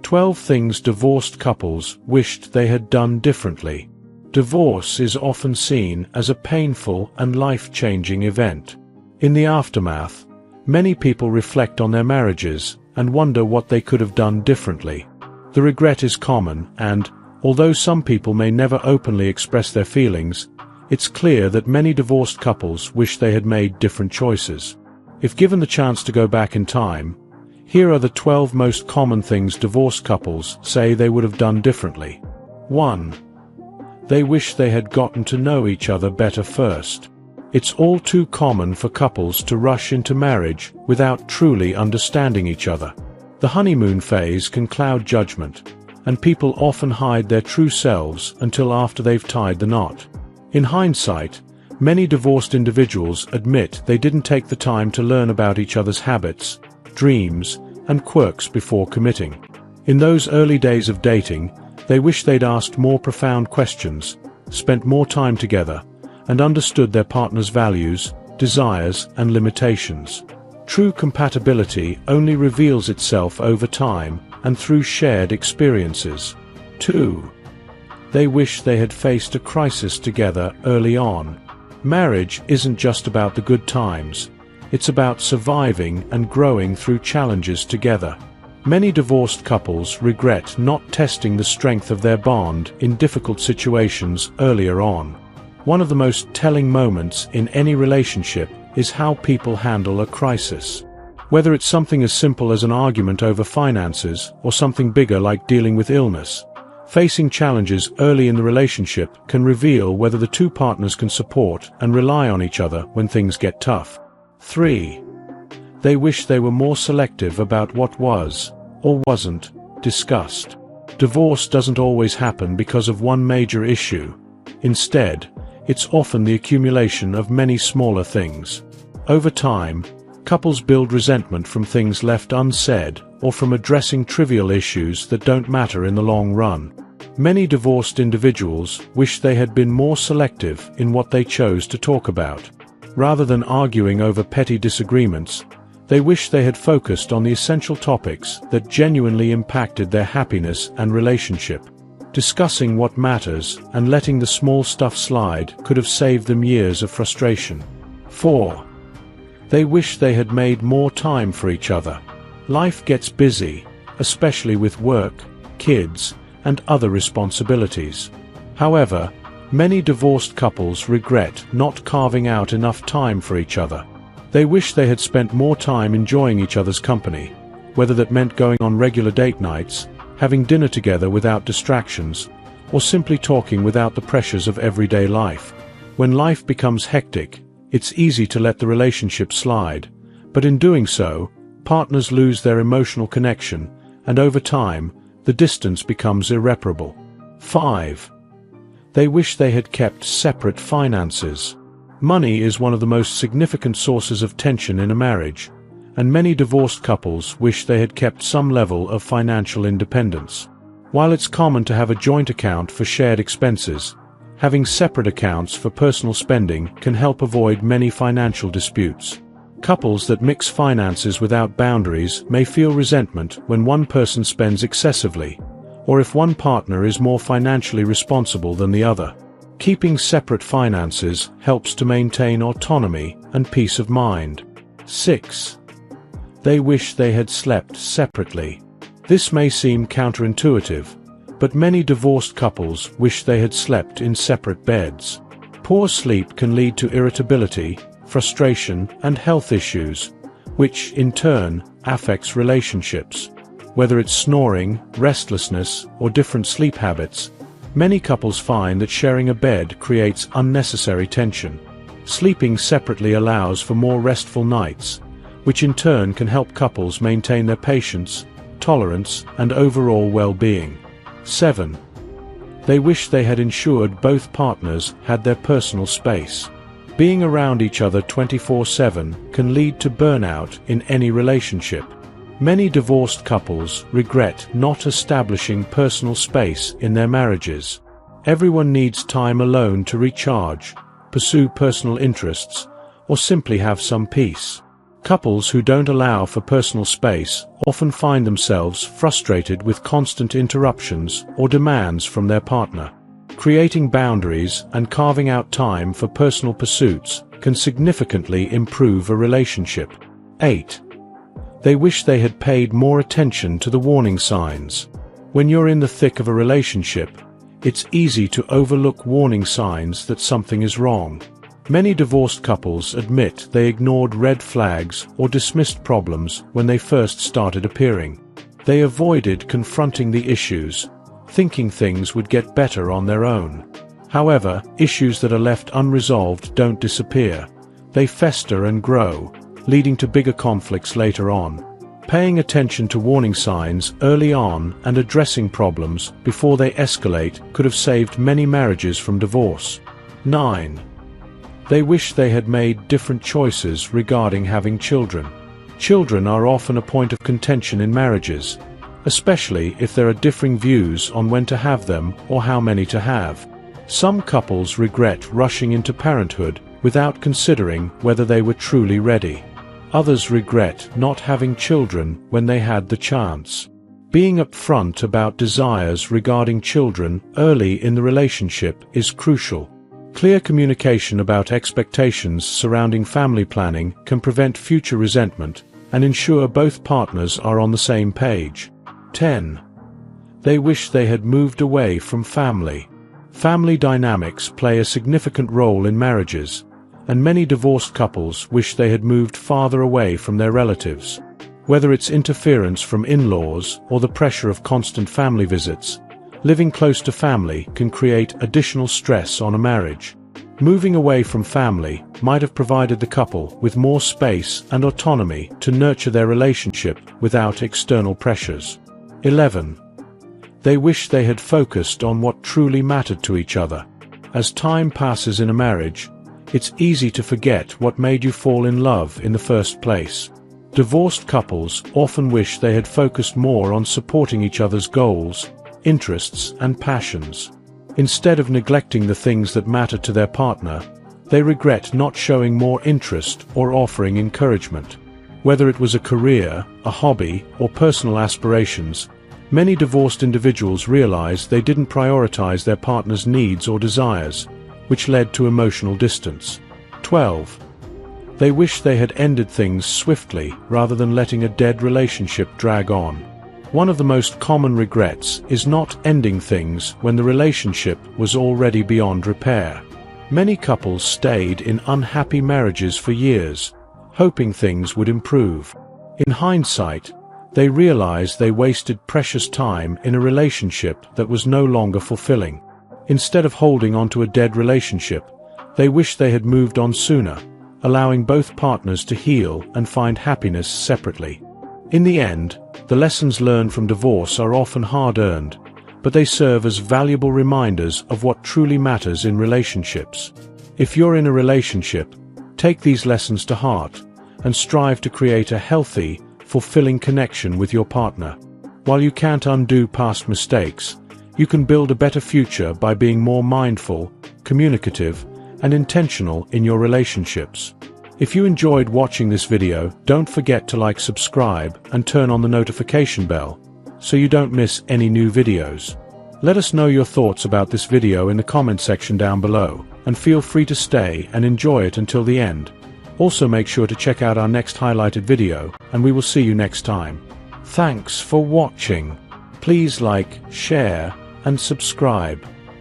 12 things divorced couples wished they had done differently. Divorce is often seen as a painful and life-changing event. In the aftermath, many people reflect on their marriages and wonder what they could have done differently. The regret is common and, although some people may never openly express their feelings, it's clear that many divorced couples wish they had made different choices. If given the chance to go back in time, here are the 12 most common things divorced couples say they would have done differently. 1. They wish they had gotten to know each other better first. It's all too common for couples to rush into marriage without truly understanding each other. The honeymoon phase can cloud judgment, and people often hide their true selves until after they've tied the knot. In hindsight, many divorced individuals admit they didn't take the time to learn about each other's habits, dreams, and quirks before committing. In those early days of dating, they wish they'd asked more profound questions, spent more time together, and understood their partner's values, desires, and limitations. True compatibility only reveals itself over time and through shared experiences. 2. They wish they had faced a crisis together early on. Marriage isn't just about the good times. It's about surviving and growing through challenges together. Many divorced couples regret not testing the strength of their bond in difficult situations earlier on. One of the most telling moments in any relationship is how people handle a crisis. Whether it's something as simple as an argument over finances or something bigger like dealing with illness, facing challenges early in the relationship can reveal whether the two partners can support and rely on each other when things get tough. 3. They wish they were more selective about what was, or wasn't, discussed. Divorce doesn't always happen because of one major issue. Instead, it's often the accumulation of many smaller things. Over time, couples build resentment from things left unsaid or from addressing trivial issues that don't matter in the long run. Many divorced individuals wish they had been more selective in what they chose to talk about. Rather than arguing over petty disagreements, they wish they had focused on the essential topics that genuinely impacted their happiness and relationship. Discussing what matters and letting the small stuff slide could have saved them years of frustration. 4. They wish they had made more time for each other. Life gets busy, especially with work, kids, and other responsibilities. However, many divorced couples regret not carving out enough time for each other. They wish they had spent more time enjoying each other's company, whether that meant going on regular date nights, having dinner together without distractions, or simply talking without the pressures of everyday life. When life becomes hectic, it's easy to let the relationship slide, but in doing so, partners lose their emotional connection, and over time, the distance becomes irreparable. 5. They wish they had kept separate finances. Money is one of the most significant sources of tension in a marriage, and many divorced couples wish they had kept some level of financial independence. While it's common to have a joint account for shared expenses, having separate accounts for personal spending can help avoid many financial disputes. Couples that mix finances without boundaries may feel resentment when one person spends excessively, or if one partner is more financially responsible than the other. Keeping separate finances helps to maintain autonomy and peace of mind. 6. They wish they had slept separately. This may seem counterintuitive, but many divorced couples wish they had slept in separate beds. Poor sleep can lead to irritability, frustration, and health issues, which, in turn, affects relationships. Whether it's snoring, restlessness, or different sleep habits, many couples find that sharing a bed creates unnecessary tension. Sleeping separately allows for more restful nights, which in turn can help couples maintain their patience, tolerance, and overall well-being. 7. They wish they had ensured both partners had their personal space. Being around each other 24/7 can lead to burnout in any relationship. Many divorced couples regret not establishing personal space in their marriages. Everyone needs time alone to recharge, pursue personal interests, or simply have some peace. Couples who don't allow for personal space often find themselves frustrated with constant interruptions or demands from their partner. Creating boundaries and carving out time for personal pursuits can significantly improve a relationship. 8. They wish they had paid more attention to the warning signs. When you're in the thick of a relationship, it's easy to overlook warning signs that something is wrong. Many divorced couples admit they ignored red flags or dismissed problems when they first started appearing. They avoided confronting the issues, thinking things would get better on their own. However, issues that are left unresolved don't disappear. They fester and grow, leading to bigger conflicts later on. Paying attention to warning signs early on and addressing problems before they escalate could have saved many marriages from divorce. 9. They wish they had made different choices regarding having children. Children are often a point of contention in marriages, especially if there are differing views on when to have them or how many to have. Some couples regret rushing into parenthood without considering whether they were truly ready. Others regret not having children when they had the chance. Being upfront about desires regarding children early in the relationship is crucial. Clear communication about expectations surrounding family planning can prevent future resentment and ensure both partners are on the same page. 10. They wish they had moved away from family. Family dynamics play a significant role in marriages, and many divorced couples wish they had moved farther away from their relatives. Whether it's interference from in-laws or the pressure of constant family visits, living close to family can create additional stress on a marriage. Moving away from family might have provided the couple with more space and autonomy to nurture their relationship without external pressures. 11. They wish they had focused on what truly mattered to each other. As time passes in a marriage, it's easy to forget what made you fall in love in the first place. Divorced couples often wish they had focused more on supporting each other's goals, interests, and passions. Instead of neglecting the things that matter to their partner, they regret not showing more interest or offering encouragement. Whether it was a career, a hobby, or personal aspirations, many divorced individuals realize they didn't prioritize their partner's needs or desires, which led to emotional distance. 12. They wish they had ended things swiftly rather than letting a dead relationship drag on. One of the most common regrets is not ending things when the relationship was already beyond repair. Many couples stayed in unhappy marriages for years, hoping things would improve. In hindsight, they realized they wasted precious time in a relationship that was no longer fulfilling. Instead of holding onto a dead relationship, they wish they had moved on sooner, allowing both partners to heal and find happiness separately. In the end, the lessons learned from divorce are often hard-earned, but they serve as valuable reminders of what truly matters in relationships. If you're in a relationship, take these lessons to heart and strive to create a healthy, fulfilling connection with your partner. While you can't undo past mistakes, you can build a better future by being more mindful, communicative, and intentional in your relationships. If you enjoyed watching this video, don't forget to like, subscribe, and turn on the notification bell, so you don't miss any new videos. Let us know your thoughts about this video in the comment section down below, and feel free to stay and enjoy it until the end. Also make sure to check out our next highlighted video, and we will see you next time. Thanks for watching. Please like, share, and subscribe.